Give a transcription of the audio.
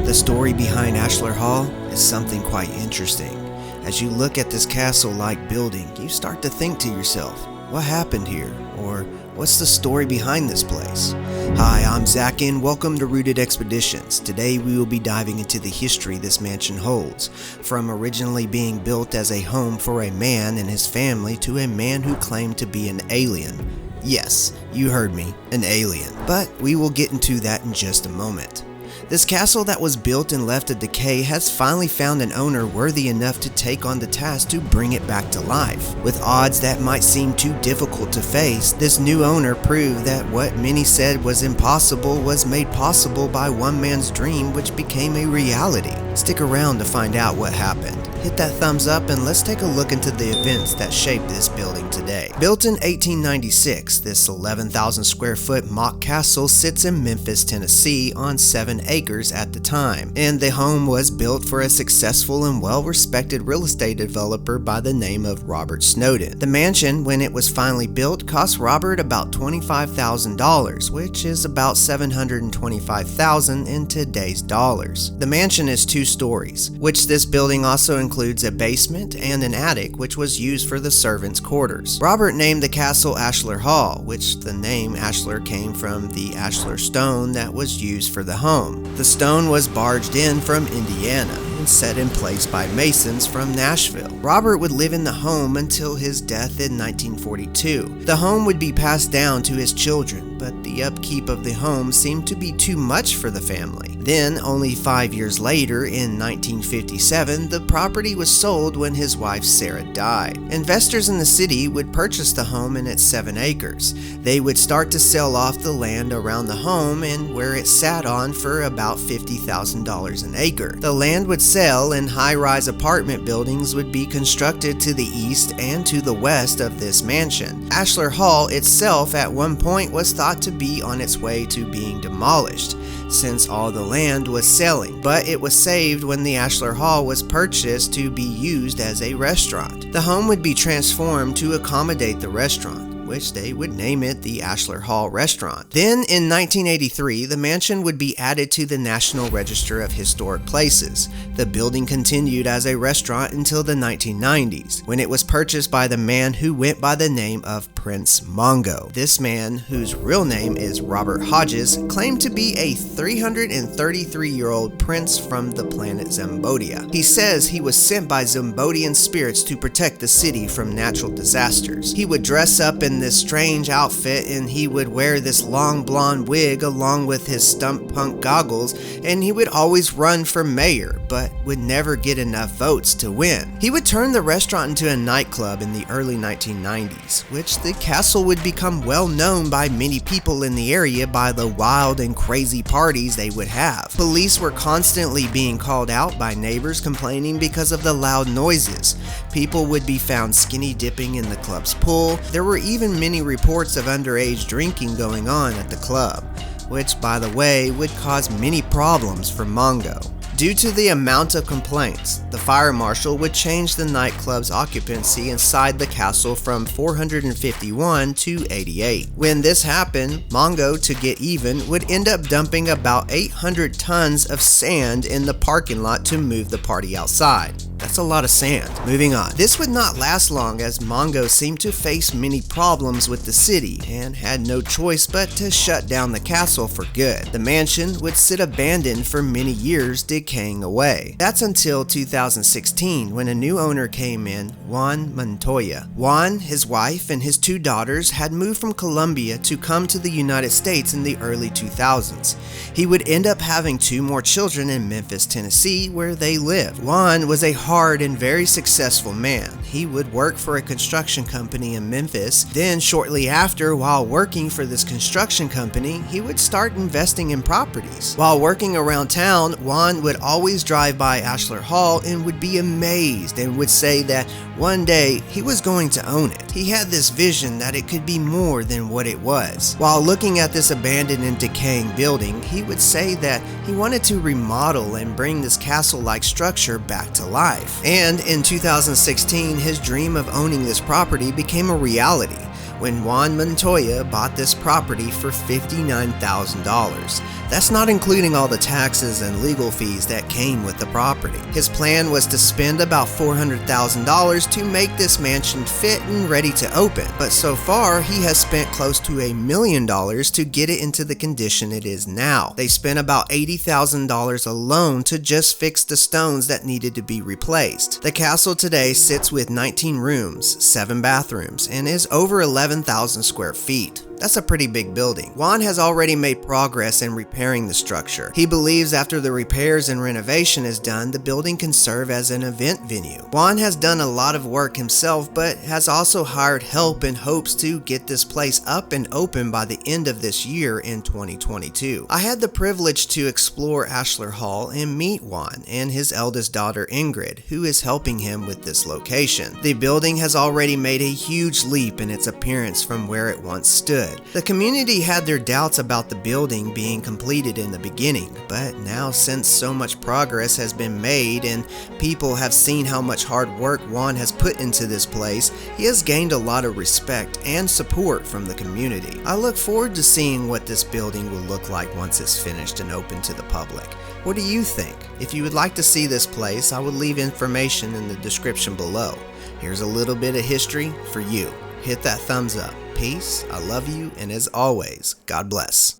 The story behind Ashlar Hall is something quite interesting. As you look at this castle-like building, you start to think to yourself, what happened here? Or what's the story behind this place? Hi, I'm Zach and welcome to Rooted Expeditions. Today we will be diving into the history this mansion holds, from originally being built as a home for a man and his family to a man who claimed to be an alien. Yes, you heard me, an alien. But we will get into that in just a moment. This castle that was built and left to decay has finally found an owner worthy enough to take on the task to bring it back to life. With odds that might seem too difficult to face, this new owner proved that what many said was impossible was made possible by one man's dream, which became a reality. Stick around to find out what happened. Hit that thumbs up and let's take a look into the events that shaped this building today. Built in 1896, this 11,000 square foot mock castle sits in Memphis, Tennessee on 7 acres at the time, and the home was built for a successful and well-respected real estate developer by the name of Robert Snowden. The mansion, when it was finally built, cost Robert about $25,000, which is about $725,000 in today's dollars. The mansion is 2 stories, which this building also includes a basement and an attic, which was used for the servants' quarters. Robert named the castle Ashlar Hall, which the name Ashlar came from the ashlar stone that was used for the home. The stone was barged in from Indiana and set in place by masons from Nashville. Robert would live in the home until his death in 1942. The home would be passed down to his children, but the upkeep of the home seemed to be too much for the family. Then, only 5 years later, in 1957, the property was sold when his wife Sarah died. Investors in the city would purchase the home and its 7 acres. They would start to sell off the land around the home and where it sat on for about $50,000 an acre. The land would sell and high-rise apartment buildings would be constructed to the east and to the west of this mansion. Ashlar Hall itself at one point was thought to be on its way to being demolished, since all the land was selling, but it was saved when the Ashlar Hall was purchased to be used as a restaurant. The home would be transformed to accommodate the restaurant, which they would name it the Ashlar Hall Restaurant. Then in 1983, the mansion would be added to the National Register of Historic Places. The building continued as a restaurant until the 1990s, when it was purchased by the man who went by the name of Prince Mongo. This man, whose real name is Robert Hodges, claimed to be a 333-year-old prince from the planet Zambodia. He says he was sent by Zambodian spirits to protect the city from natural disasters. He would dress up in this strange outfit and he would wear this long blonde wig along with his stump punk goggles, and he would always run for mayor but would never get enough votes to win. He would turn the restaurant into a nightclub in the early 1990s, which the castle would become well known by many people in the area by the wild and crazy parties they would have. Police were constantly being called out by neighbors complaining because of the loud noises. People would be found skinny dipping in the club's pool. There were even many reports of underage drinking going on at the club, which, by the way, would cause many problems for Mongo. Due to the amount of complaints, the fire marshal would change the nightclub's occupancy inside the castle from 451 to 88. When this happened, Mongo, to get even, would end up dumping about 800 tons of sand in the parking lot to move the party outside. That's a lot of sand. Moving on. This would not last long, as Mongo seemed to face many problems with the city and had no choice but to shut down the castle for good. The mansion would sit abandoned for many years, decaying away. That's until 2016, when a new owner came in, Juan Montoya. Juan, his wife, and his 2 daughters had moved from Colombia to come to the United States in the early 2000s. He would end up having 2 more children in Memphis, Tennessee, where they live. Juan was a hard and very successful man. He would work for a construction company in Memphis. Then shortly after, while working for this construction company, he would start investing in properties. While working around town, Juan would always drive by Ashlar Hall and would be amazed and would say that one day he was going to own it. He had this vision that it could be more than what it was. While looking at this abandoned and decaying building, he would say that he wanted to remodel and bring this castle-like structure back to life. And in 2016, his dream of owning this property became a reality. when Juan Montoya bought this property for $59,000. That's not including all the taxes and legal fees that came with the property. His plan was to spend about $400,000 to make this mansion fit and ready to open, but so far he has spent close to $1 million to get it into the condition it is now. They spent about $80,000 alone to just fix the stones that needed to be replaced. The castle today sits with 19 rooms, 7 bathrooms, and is over 11,000 square feet. That's a pretty big building. Juan has already made progress in repairing the structure. He believes after the repairs and renovation is done, the building can serve as an event venue. Juan has done a lot of work himself, but has also hired help in hopes to get this place up and open by the end of this year in 2022. I had the privilege to explore Ashlar Hall and meet Juan and his eldest daughter Ingrid, who is helping him with this location. The building has already made a huge leap in its appearance from where it once stood. The community had their doubts about the building being completed in the beginning, but now since so much progress has been made and people have seen how much hard work Juan has put into this place, he has gained a lot of respect and support from the community. I look forward to seeing what this building will look like once it's finished and open to the public. What do you think? If you would like to see this place, I will leave information in the description below. Here's a little bit of history for you. Hit that thumbs up. Peace, I love you, and as always, God bless.